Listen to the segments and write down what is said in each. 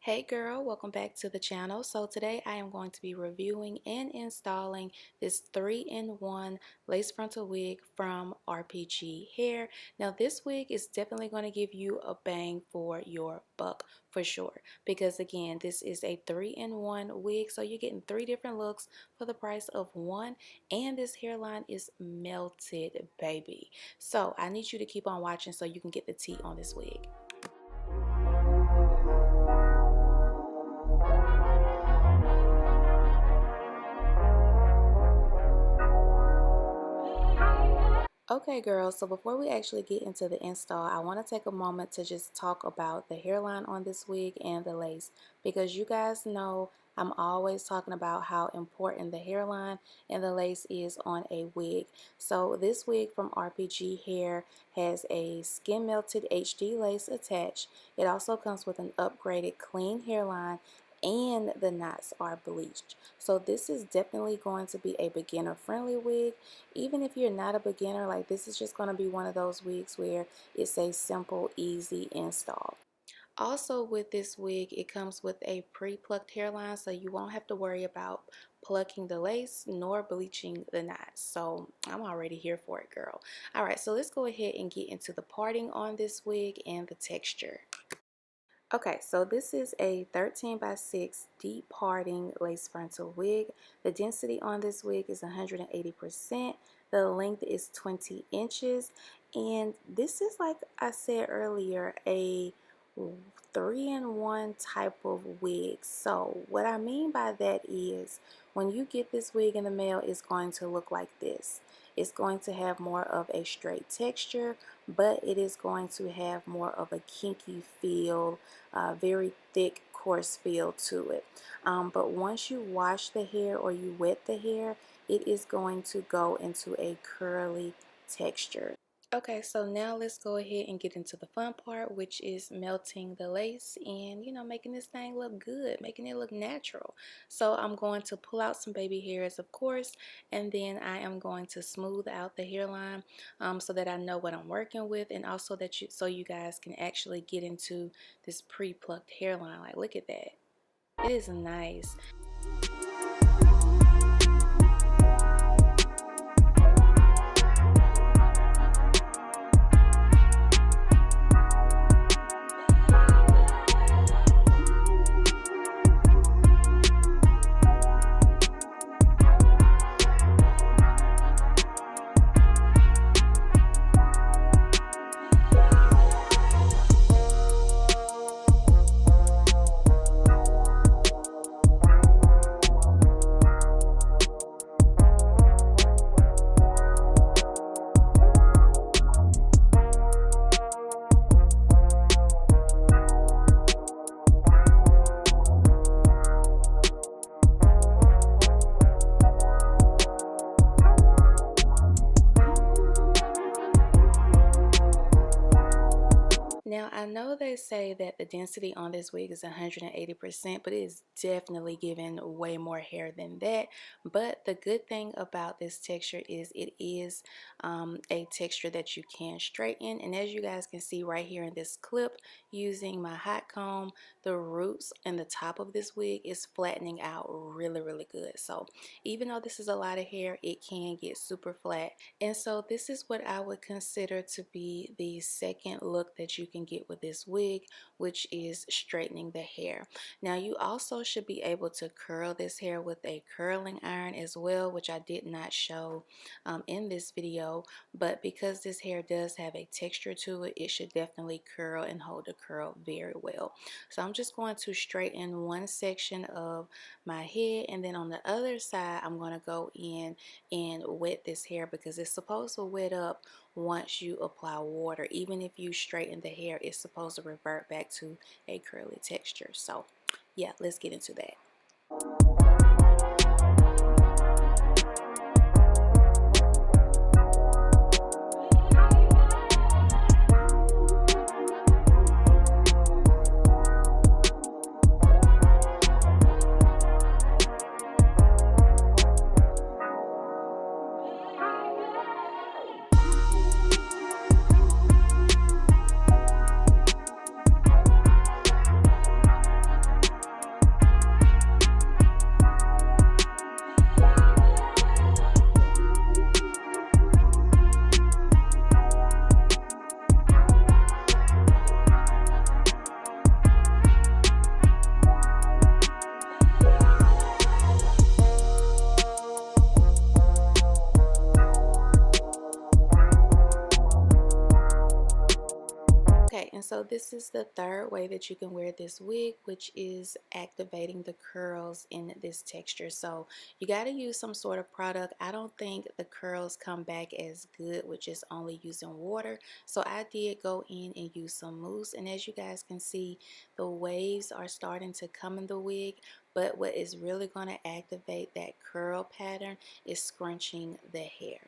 Hey girl, welcome back to the channel. So today I am going to be reviewing and installing this 3-in-1 lace frontal wig from RPG Hair. Now this wig is definitely going to give you a bang for your buck for sure, because again this is a 3-in-1 wig, so you're getting 3 different looks for the price of one, and this hairline is melted, baby. So I need you to keep on watching so you can get the tea on this wig. Okay girls, so before we actually get into the install, I want to take a moment to just talk about the hairline on this wig and the lace, because you guys know I'm always talking about how important the hairline and the lace is on a wig. So this wig from RPG Hair has a skin melted HD lace attached. It also comes with an upgraded clean hairline, and the knots are bleached. So this is definitely going to be a beginner friendly wig. Even if you're not a beginner, like, this is just going to be one of those wigs where it's a simple, easy install. Also with this wig, it comes with a pre-plucked hairline, so you won't have to worry about plucking the lace nor bleaching the knots. So I'm already here for it, girl. Alright, so let's go ahead and get into the parting on this wig and the texture. Okay, so this is a 13x6 deep parting lace frontal wig. The density on this wig is 180%. The length is 20 inches. And this is, like I said earlier, a 3-in-1 type of wig. So what I mean by that is, when you get this wig in the mail, it's going to look like this. It's going to have more of a straight texture, but it is going to have more of a kinky feel, very thick, coarse feel to it. But once you wash the hair or you wet the hair, it is going to go into a curly texture. Okay, so now let's go ahead and get into the fun part, which is melting the lace and, you know, making this thing look good, making it look natural. So I'm going to pull out some baby hairs, of course, and then I am going to smooth out the hairline so that I know what I'm working with, and also that you guys can actually get into this pre-plucked hairline. Like, look at that. It is nice. Now, I know they say that the density on this wig is 180%, but it is definitely giving way more hair than that. But the good thing about this texture is it is a texture that you can straighten. And as you guys can see right here in this clip, using my hot comb, the roots and the top of this wig is flattening out really, really good. So even though this is a lot of hair, it can get super flat. And so this is what I would consider to be the second look that you can get with this wig, which is straightening the hair. Now, you also should be able to curl this hair with a curling iron as well, which I did not show in this video, but because this hair does have a texture to it, it should definitely curl and hold the curl very well. So I'm just going to straighten one section of my head, and then on the other side I'm going to go in and wet this hair, because it's supposed to wet up once you apply water. Even if you straighten the hair, it's supposed to revert back to a curly texture. So yeah, let's get into that. so this is the third way that you can wear this wig, which is activating the curls in this texture. So you got to use some sort of product. I don't think the curls come back as good with just only using water. So I did go in and use some mousse, and as you guys can see, the waves are starting to come in the wig. But what is really going to activate that curl pattern is scrunching the hair.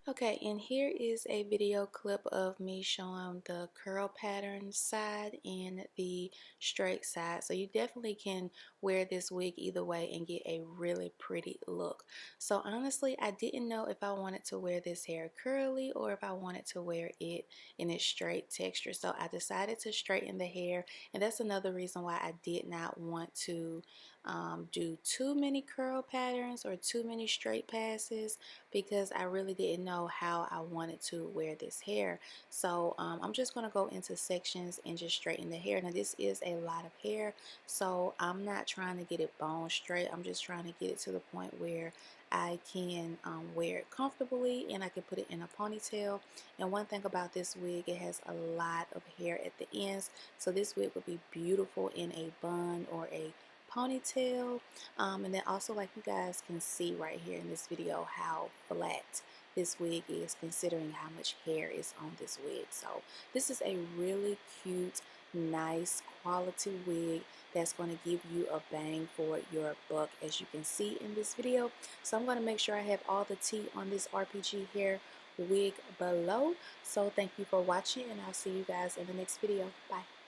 Okay, and here is a video clip of me showing the curl pattern side and the straight side. So you definitely can wear this wig either way and get a really pretty look. So honestly, I didn't know if I wanted to wear this hair curly or if I wanted to wear it in a straight texture. So I decided to straighten the hair, and that's another reason why I did not want to do too many curl patterns or too many straight passes, because I really didn't know how I wanted to wear this hair. So I'm just going to go into sections and just straighten the hair. Now this is a lot of hair, so I'm not trying to get it bone straight. I'm just trying to get it to the point where I can wear it comfortably and I can put it in a ponytail. And one thing about this wig, it has a lot of hair at the ends, so this wig would be beautiful in a bun or a ponytail. And then also, like you guys can see right here in this video, how flat this wig is considering how much hair is on this wig. So this is a really cute, nice quality wig that's going to give you a bang for your buck, as you can see in this video. So I'm going to make sure I have all the tea on this RPG hair wig below. So thank you for watching, and I'll see you guys in the next video. Bye.